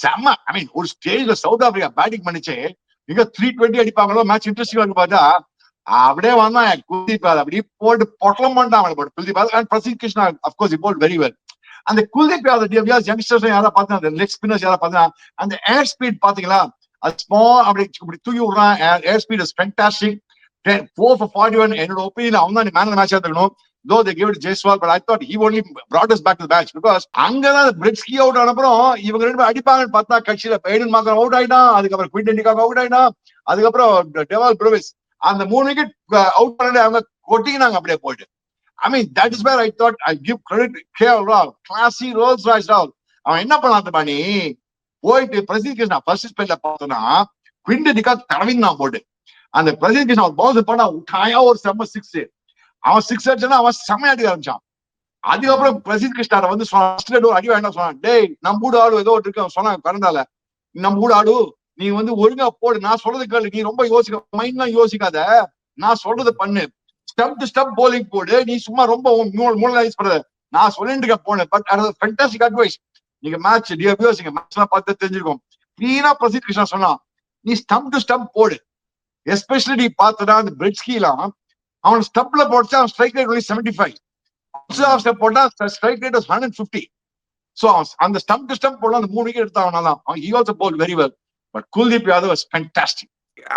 செம்ம. ஐ மீன் ஒரு ஸ்டேஜ்ல சவுத் ஆப்பிரிக்கா பேட்டிங் பண்ணிச்சு, நீங்க 320 அடிப்பாங்களோ மேட்ச் இன்ட்ரெஸ்டிங்கா இருக்கு பார்த்தா, அப்படியே வந்தான் குல்தீப் யாதவ் அப்படி போட்டு பொட்டலம் பண்ணிட்டான் Kuldeep Yadav and Prasidh Krishna of course he bowled very well. அந்த குல்தீப் யாதவ் யங்ஸ்டர்ஸ் யாரா பார்த்தா, அந்த லெக் ஸ்பின்னர்ஸ் யாரா பார்த்தா, அந்த ஏர் ஸ்பீட் பாத்தீங்களா, அது ஸ்மால் அப்படி தூக்கி விடுறான். ஏர் ஸ்பீட் இஸ் ஃபேண்டாஸ்டிக். 4 for 41. என்னோட ஒப்பீனியன் அவன் தான் மேன் ஆஃப் தி மேட்ச் எடுக்கணும். Though they gave it to Jaiswal, but I thought he only brought us back to the match because அங்கதான் பிரிட்ஸ்கி அவுட் ஆன அப்புறம் இவங்க ரெண்டு பேரும் அடிப்பாங்கன்னு பார்த்தா கட்சியில எய்டன் மார்க்கர் அவுட் ஆயிட்டான், அதுக்கப்புறம் குவிண்டன் டிகாக் அவுட் ஆயிட்டான், அதுக்கப்புறம் டெவால் ப்ரூவிஸ் அந்த 3 விக்கெட் அவுட் பண்ணி அவங்க கொட்டிக்கினாங்க அப்படியே போயிட்டு. I mean, that is where I thought I give credit to KL Rahul. Classy Rolls Royce Rahul. அவன் என்ன பண்ணான் பண்ணி போயிட்டு பிரசித் கிருஷ்ணா ஃபர்ஸ்ட் ஸ்பெல்ல பார்த்தோன்னா குவிண்டன் டிகாக் தடவிங்க போட்டு அந்த பிரசித் கிருஷ்ணா பவுன்ஸ் பண்ணா உட்டாயா ஒரு செம்ம 6. அவன் 6 அடிச்சானா அவன் செம்மையாடி ஆரம்பிச்சான். அதுக்கப்புறம் பிரசித் கிருஷ்ணாரை வந்து அடி வேண்டாம் சொன்னான், டேய் நம்ம ஊடு ஆடு ஏதோ இருக்கு சொன்னாங்க கரண்டால, நம்ம ஊடு ஆடு நீ வந்து ஒழுங்கா போடு, நான் சொல்றது கேளு, நீ ரொம்ப மைண்ட்லாம் யோசிக்காத, நான் சொல்றது பண்ணு, ஸ்டெப் டு ஸ்டெப் போலிங் போடு, நீ சும்மா ரொம்ப மூணலைஸ் பண்ண நான் சொல்லிட்டு போனேன். But fantastic advice. நீங்க மேட்ச் நீங்க மேட்ச் எல்லாம் பார்த்து தெரிஞ்சிருக்கோம். கிளீனா பிரசித் கிருஷ்ணா சொன்னான், நீ ஸ்டெப் டு ஸ்டெப் போடு. எஸ்பெஷலி நீ பார்த்தனா அந்த பிரிட்ஸ்கிலாம் அவன் ஸ்டெப்ல போட்டா அவன் ஸ்ட்ரைக் ரேட் 75, ஸ்டெப் போட்டா ஸ்ட்ரைக் ரேட் 150. சோ அந்த ஸ்டம்ப் டு ஸ்டம்ப் போட அந்த 3 wicket எடுத்தாவனால he also bowled very well. But Kuldeep Yadav was fantastic.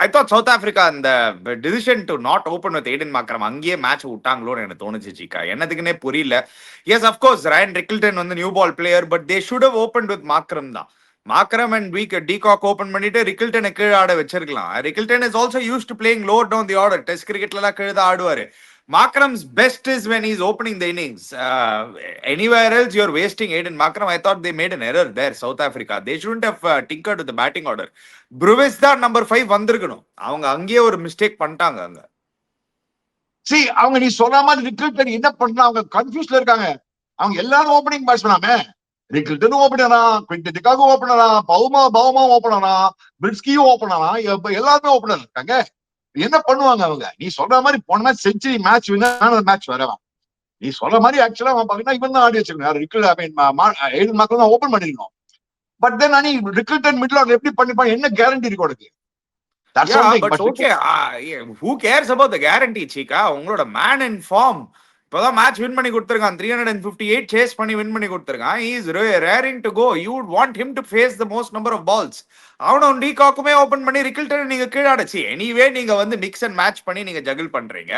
I thought South Africa அந்த decision to not open with Aiden Markram அங்கேயே match விட்டாங்களோன்னு எனக்கு தோணுச்சு ஜிகா. என்னதுக்குன்னே புரியல. எஸ் அஃப்கோர்ஸ் ரயன் ரிக்கில்டன் வந்து new ball player, but they should have open with Markram தான். மார்க்ரம் அண்ட் டிகாக் ஓபன் பண்ணிட்டு ரிக்கில்டனை கீழே ஆட வச்சிருக்கலாம். Rickelton is also used to playing lower down the order. Test கிரிக்கெட்ல எல்லாம் கீழே தான் ஆடுவாரு. Markram's best is when he's opening the innings. Anywhere else you're wasting Aiden Markram. I thought they made an error there, South Africa. They shouldn't have tinkered with the batting order. Bruvis தான் number 5 வந்திருக்கணும். அவங்க அங்கேயே ஒரு mistake பண்ணிட்டாங்க அங்க. See, அவங்க நீ சொன்ன மாதிரி ரிக்கில்டன் என்ன பண்றாங்க, அவங்க கன்ஃபியூஸ்ல இருக்காங்க. அவங்க எல்லாரும் ஓப்பனிங் பேட்ஸ்மேனாமே, ரிக்கில்டன் ஓப்பனரா, குவிண்டன் டிகாக் ஓப்பனரா, பவுமா ஓப்பனரா, பிரிட்ஸ்கியும் ஓப்பனரா, எல்லாருமே ஓப்பனர் இருக்காங்க. என்ன பண்ணுவாங்க அவங்க? நீ சொல்ற மாதிரி போன மேட்ச் செஞ்சுரி மேட்ச் மேட்ச் வரவன் நீ சொல்ற மாதிரி ஆக்சுவலா பாத்தீங்கன்னா இவன் தான் ஆடி வச்சிருக்கான். ஏடன் மார்க்ரம் தான் ஓபன் பண்ணிருக்கோம். பட் தென் நீ ரிக்கில்டன் மிடில் ஆர்டர் எப்படி பண்ணிப்பான், என்ன கேரண்டி இருக்கு உனக்கு? Who cares about the guarantee, Chika? உங்களோட மேன் இன் ஃபார்ம் இப்போதான் மேட்ச் வின் பண்ணி கொடுத்துருக்கான். 358 சேஸ் பண்ணி வின் பண்ணி கொடுத்துருக்கான். He is raring to go. You would want him to face the most number of balls. அவனும் டிகாக்குமே ஓபன் பண்ணி ரிக்கில்டன் நீங்க கீழாடச்சு. எனிவே நீங்க வந்து மிக்ஸ் அண்ட் மேட்ச் பண்ணி நீங்க ஜகிள் பண்றீங்க.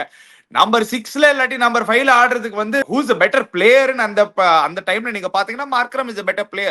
நம்பர் 6ல இல்லாட்டி நம்பர் 5ல ஆடுறதுக்கு வந்து ஹூஸ் a better player அந்த டைம்ல நீங்க பாத்தீங்கன்னா Markram is a better player.